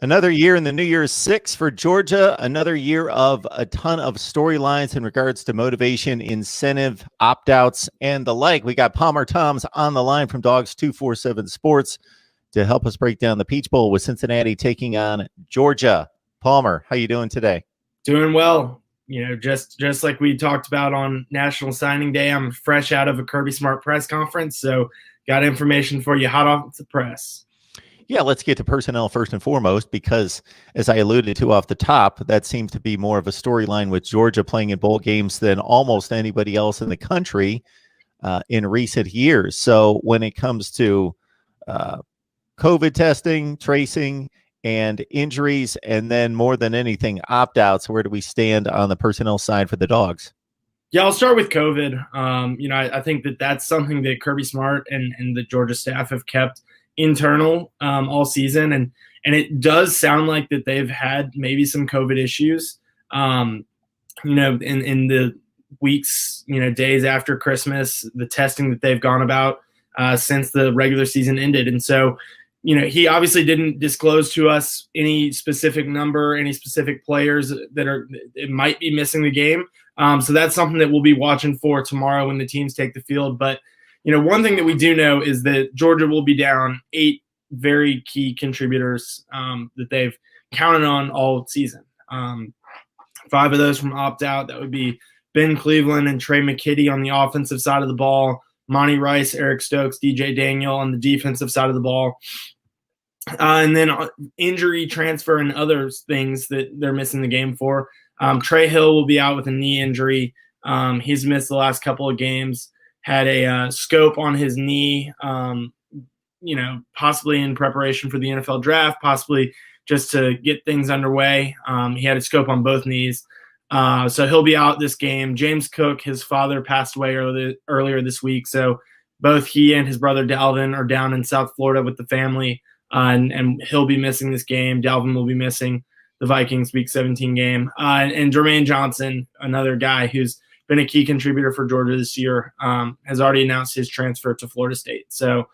Another year in the New Year's Six for Georgia. Another year of a ton of storylines in regards to motivation, incentive, opt-outs, and the like. We got Palmer Toms on the line from Dogs 247 Sports to help us break down the Peach Bowl with Cincinnati taking on Georgia. Palmer, how you doing today? Doing well. Just like we talked about on National Signing Day, I'm fresh out of a Kirby Smart press conference, so got information for you hot off the press. Yeah, let's get to personnel first and foremost, because as I alluded to off the top, that seems to be more of a storyline with Georgia playing in bowl games than almost anybody else in the country in recent years. So when it comes to COVID testing, tracing, and injuries, and then more than anything, opt-outs, where do we stand on the personnel side for the Dogs? Yeah, I'll start with COVID. I think that's something that Kirby Smart and the Georgia staff have kept internal all season, and it does sound like that they've had maybe some COVID issues. In the weeks, days after Christmas, the testing that they've gone about since the regular season ended, and so he obviously didn't disclose to us any specific number, any specific players it might be missing the game. So that's something that we'll be watching for tomorrow when the teams take the field. But one thing that we do know is that Georgia will be down 8 very key contributors that they've counted on all season. 5 of those from opt-out. That would be Ben Cleveland and Trey McKitty on the offensive side of the ball, Monty Rice, Eric Stokes, DJ Daniel on the defensive side of the ball. And then injury, transfer, and other things that they're missing the game for. Trey Hill will be out with a knee injury. He's missed the last couple of games. Had a scope on his knee, possibly in preparation for the NFL draft, possibly just to get things underway. He had a scope on both knees. So he'll be out this game. James Cook, his father, passed away earlier this week. So both he and his brother Dalvin are down in South Florida with the family, and he'll be missing this game. Dalvin will be missing the Vikings Week 17 game. And Jermaine Johnson, another guy who's been a key contributor for Georgia this year, has already announced his transfer to Florida State. So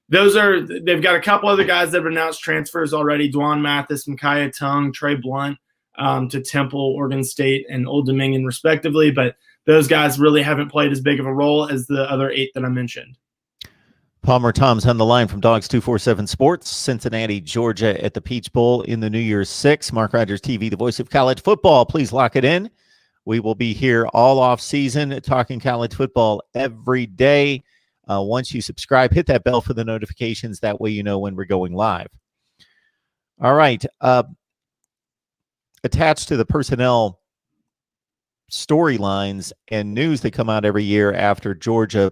they've got a couple other guys that have announced transfers already: Dwan Mathis, Micaiah Tongue, Trey Blunt to Temple, Oregon State, and Old Dominion respectively. But those guys really haven't played as big of a role as the other 8 that I mentioned. Palmer Tom's on the line from Dogs 247 Sports, Cincinnati, Georgia at the Peach Bowl in the New Year's Six. MarkRogersTV, the voice of college football. Please lock it in. We will be here all off season talking college football every day. Once you subscribe, hit that bell for the notifications. That way you know when we're going live. All right. Attached to the personnel storylines and news that come out every year after Georgia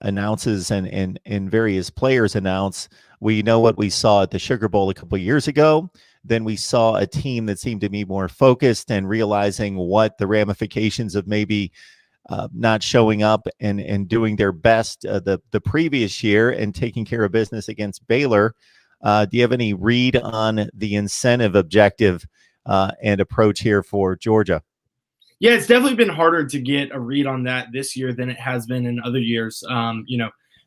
announces and various players announce, we know what we saw at the Sugar Bowl a couple of years ago. Then we saw a team that seemed to be more focused and realizing what the ramifications of maybe not showing up and doing their best the previous year and taking care of business against Baylor. Do you have any read on the incentive objective and approach here for Georgia? Yeah, it's definitely been harder to get a read on that this year than it has been in other years.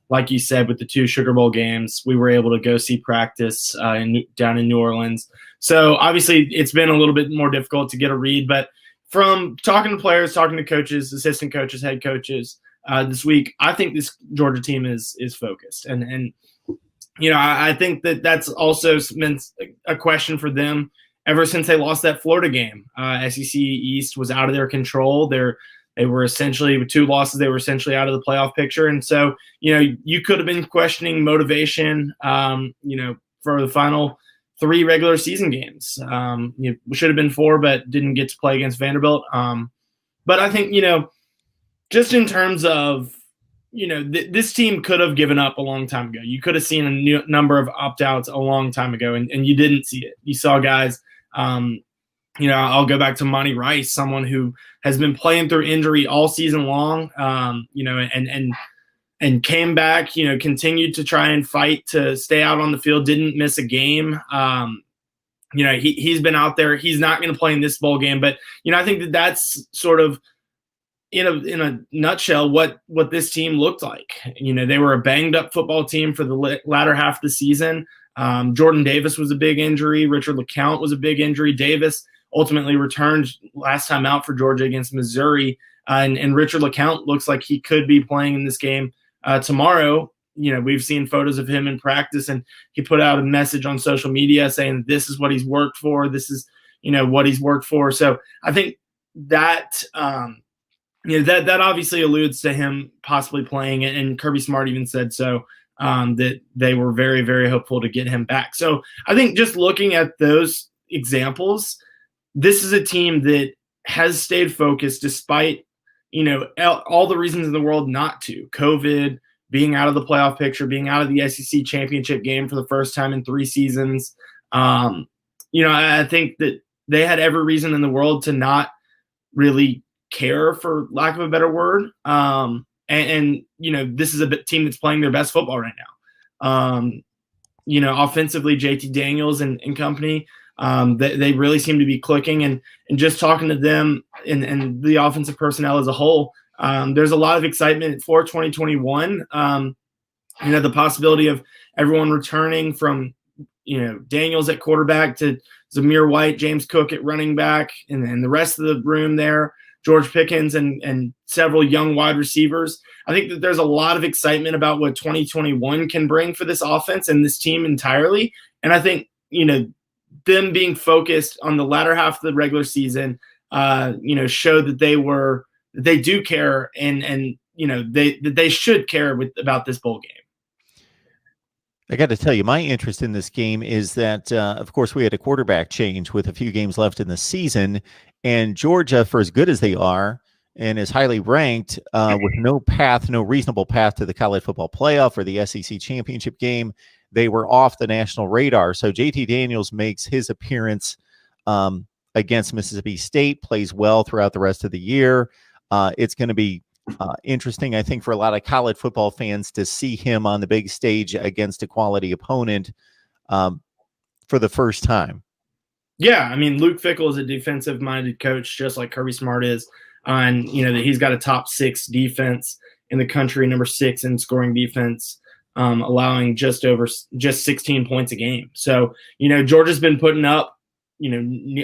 Like you said, with the 2 Sugar Bowl games, we were able to go see practice down in New Orleans. So obviously it's been a little bit more difficult to get a read. But from talking to players, talking to coaches, assistant coaches, head coaches this week, I think this Georgia team is focused. And I think that's also been a question for them ever since they lost that Florida game. SEC East was out of their control. They were essentially, with 2 losses, they were essentially out of the playoff picture. And so, you could have been questioning motivation, for the final 3 regular season games. We should have been 4, but didn't get to play against Vanderbilt. But I think, just in terms of, this team could have given up a long time ago. You could have seen a number of opt-outs a long time ago, and you didn't see it. You saw guys, I'll go back to Monty Rice, someone who has been playing through injury all season long, and came back, continued to try and fight to stay out on the field, didn't miss a game. He's been out there. He's not going to play in this bowl game, but, I think that's sort of in a nutshell what this team looked like. They were a banged up football team for the latter half of the season. Jordan Davis was a big injury. Richard LeCount was a big injury. Davis ultimately returned last time out for Georgia against Missouri. And Richard LeCount looks like he could be playing in this game tomorrow. We've seen photos of him in practice, and he put out a message on social media saying this is what he's worked for. This is, what he's worked for. So I think that, that obviously alludes to him possibly playing, and Kirby Smart even said so, that they were very, very hopeful to get him back. So I think just looking at those examples, this is a team that has stayed focused despite, all the reasons in the world not to. COVID, being out of the playoff picture, being out of the SEC championship game for the first time in 3 seasons. I think that they had every reason in the world to not really care, for lack of a better word. This is a team that's playing their best football right now. Offensively, JT Daniels and company, they really seem to be clicking, and just talking to them and the offensive personnel as a whole, there's a lot of excitement for 2021. The possibility of everyone returning from, Daniels at quarterback to Zamir White, James Cook at running back, and the rest of the room there, George Pickens and several young wide receivers. I think that there's a lot of excitement about what 2021 can bring for this offense and this team entirely. And I think, them being focused on the latter half of the regular season, showed that they do care, and they should care about this bowl game. I got to tell you, my interest in this game is that, of course, we had a quarterback change with a few games left in the season, and Georgia, for as good as they are and as highly ranked, with no reasonable path to the college football playoff or the SEC championship game, they were off the national radar. So JT Daniels makes his appearance against Mississippi State, plays well throughout the rest of the year. It's going to be interesting, I think, for a lot of college football fans to see him on the big stage against a quality opponent for the first time. Yeah, I mean, Luke Fickell is a defensive-minded coach, just like Kirby Smart is. And, that he's got a top 6 defense in the country, number 6 in scoring defense, allowing just 16 points a game. So, Georgia's been putting up,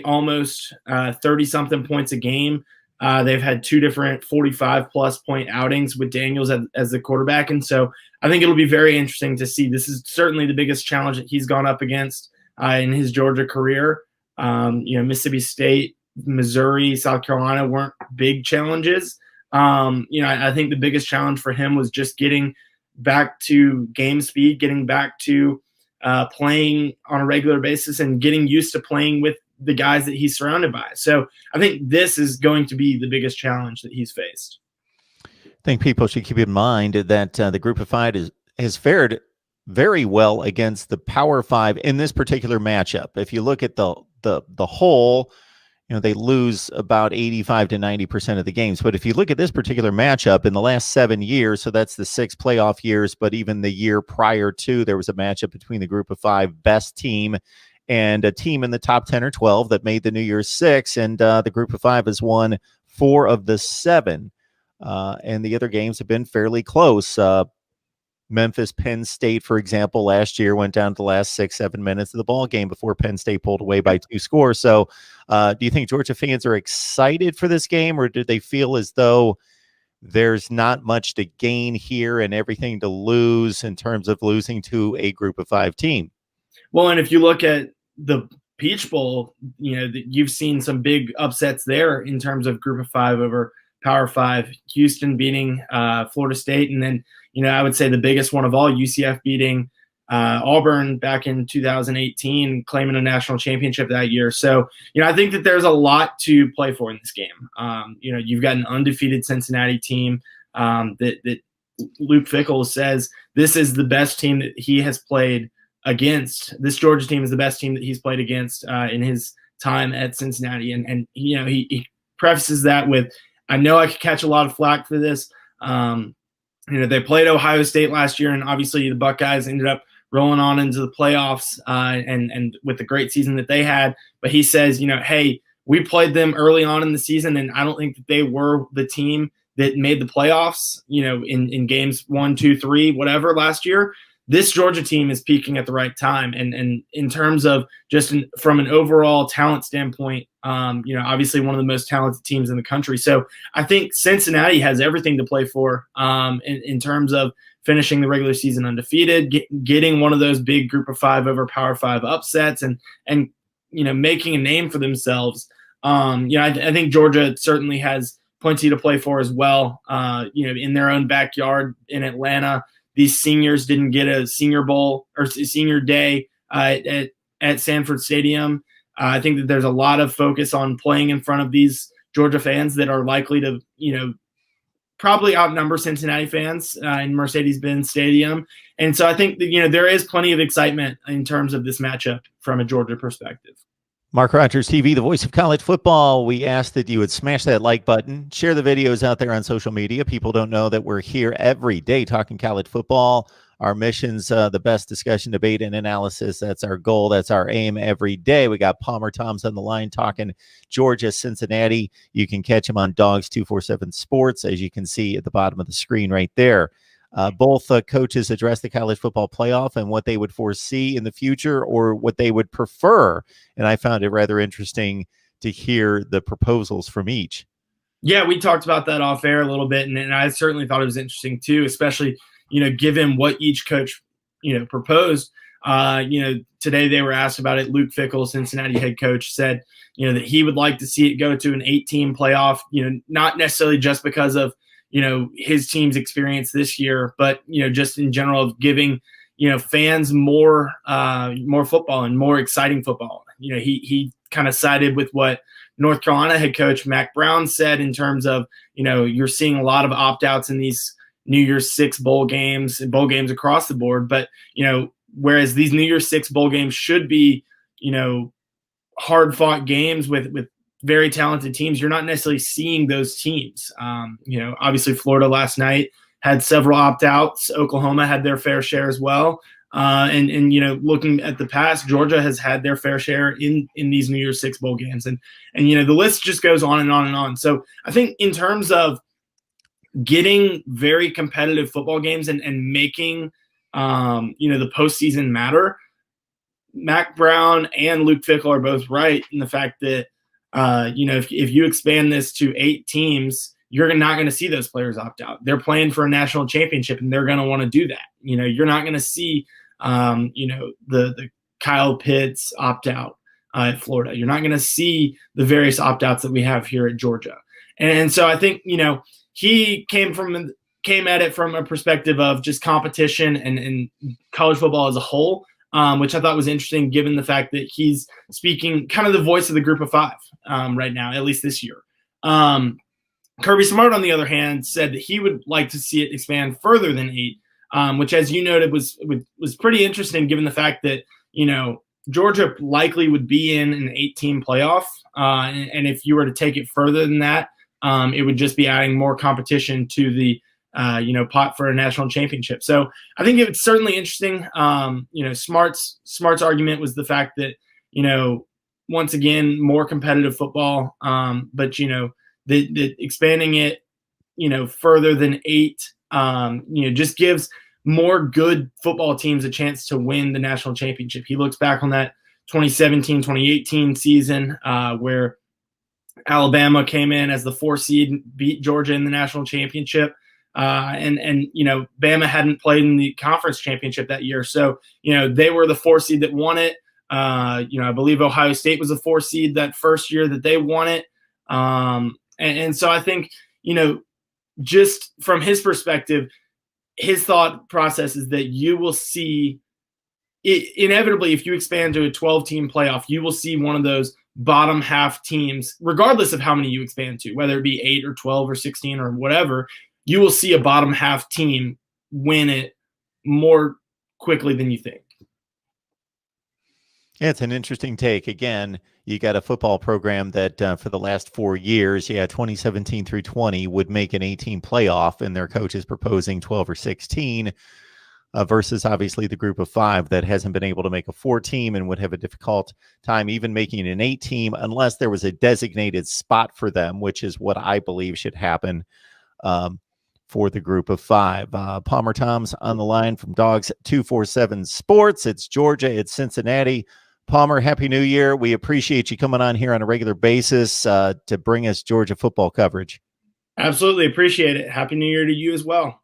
almost 30-something points a game. They've had 2 different 45-plus point outings with Daniels as the quarterback. And so I think it'll be very interesting to see. This is certainly the biggest challenge that he's gone up against in his Georgia career. Mississippi State, Missouri, South Carolina weren't big challenges. I think the biggest challenge for him was just getting back to game speed, getting back to playing on a regular basis, and getting used to playing with the guys that he's surrounded by. So I think this is going to be the biggest challenge that he's faced. I think people should keep in mind that the Group of 5 has fared very well against the Power 5 in this particular matchup. If you look at the whole, they lose about 85 to 90% of the games. But if you look at this particular matchup in the last 7 years, so that's the 6 playoff years, but even the year prior to, there was a matchup between the Group of 5 best team and a team in the top 10 or 12 that made the New Year's 6. And the Group of 5 has won 4 of the 7. And the other games have been fairly close. Memphis, Penn State, for example, last year went down to the last 6-7 minutes of the ball game before Penn State pulled away by 2 scores. So do you think Georgia fans are excited for this game, or do they feel as though there's not much to gain here and everything to lose in terms of losing to a Group of 5 team? Well, and if you look at the Peach Bowl, you've seen some big upsets there in terms of Group of 5 over Power 5. Houston beating Florida State, and then I would say the biggest one of all, UCF beating Auburn back in 2018, claiming a national championship that year. So I think that there's a lot to play for in this game. You've got an undefeated Cincinnati team that Luke Fickell says this is the best team that he has played against. This Georgia team is the best team that he's played against in his time at Cincinnati. And he prefaces that with, I know I could catch a lot of flack for this. They played Ohio State last year, and obviously the Buckeyes ended up rolling on into the playoffs and with the great season that they had. But he says, hey, we played them early on in the season, and I don't think that they were the team that made the playoffs, in games 1, 2, 3, whatever last year. this Georgia team is peaking at the right time. And in terms of just from an overall talent standpoint, obviously one of the most talented teams in the country. So I think Cincinnati has everything to play for in terms of finishing the regular season undefeated, getting one of those big Group of Five over Power Five upsets, and making a name for themselves. I think Georgia certainly has plenty to play for as well. In their own backyard in Atlanta, these seniors didn't get a Senior Bowl or Senior Day at Sanford Stadium. I think that there's a lot of focus on playing in front of these Georgia fans that are likely to, probably outnumber Cincinnati fans in Mercedes-Benz Stadium. And so I think that, there is plenty of excitement in terms of this matchup from a Georgia perspective. MarkRogersTV, the voice of college football. We ask that you would smash that like button, share the videos out there on social media. People don't know that we're here every day talking college football. Our mission's the best discussion, debate, and analysis. That's our goal. That's our aim every day. We got Palmer Toms on the line talking Georgia, Cincinnati. You can catch him on Dogs 247 Sports, as you can see at the bottom of the screen right there. Both coaches addressed the college football playoff and what they would foresee in the future or what they would prefer. And I found it rather interesting to hear the proposals from each. Yeah, we talked about that off air a little bit, and I certainly thought it was interesting too, especially, given what each coach, proposed. Today they were asked about it. Luke Fickell, Cincinnati head coach, said, that he would like to see it go to an 8-team playoff, not necessarily just because of, his team's experience this year, but, just in general of giving, fans more football and more exciting football. He kind of sided with what North Carolina head coach Mack Brown said in terms of, you're seeing a lot of opt-outs in these New Year's Six bowl games and bowl games across the board. But, whereas these New Year's Six bowl games should be, hard-fought games with very talented teams, you're not necessarily seeing those teams. Obviously Florida last night had several opt-outs. Oklahoma had their fair share as well. And looking at the past, Georgia has had their fair share in these New Year's Six bowl games. And the list just goes on and on and on. So I think in terms of getting very competitive football games and making, the postseason matter, Mack Brown and Luke Fickell are both right in the fact that, if you expand this to 8 teams, you're not going to see those players opt out. They're playing for a national championship, and they're going to want to do that. You're not going to see, the Kyle Pitts opt out at Florida. You're not going to see the various opt outs that we have here at Georgia. And so I think, he came at it from a perspective of just competition and college football as a whole. Which I thought was interesting given the fact that he's speaking kind of the voice of the Group of Five right now, at least this year. Kirby Smart, on the other hand, said that he would like to see it expand further than 8, which, as you noted, was pretty interesting given the fact that, Georgia likely would be in an 8-team playoff. And if you were to take it further than that, it would just be adding more competition to the pot for a national championship. So I think it's certainly interesting. Smart's argument was the fact that, once again, more competitive football, but, the expanding it, further than 8, just gives more good football teams a chance to win the national championship. He looks back on that 2017-2018 season where Alabama came in as the 4 seed, beat Georgia in the national championship. And Bama hadn't played in the conference championship that year. So, they were the 4 seed that won it. I believe Ohio State was a 4 seed that first year that they won it. And so I think, just from his perspective, his thought process is that you will see it inevitably, if you expand to a 12-team playoff, you will see one of those bottom half teams, regardless of how many you expand to, whether it be 8 or 12 or 16 or whatever, you will see a bottom half team win it more quickly than you think. Yeah, it's an interesting take. Again, you got a football program that for the last 4 years, 2017 through 20 would make an 18 playoff, and their coach is proposing 12 or 16 versus obviously the Group of 5 that hasn't been able to make a 4-team and would have a difficult time even making an 8-team unless there was a designated spot for them, which is what I believe should happen for the group of 5. Palmer Tom's on the line from Dogs 247 Sports. It's Georgia, it's Cincinnati. Palmer, Happy New Year. We appreciate you coming on here on a regular basis to bring us Georgia football coverage. Absolutely appreciate it. Happy New Year to you as well.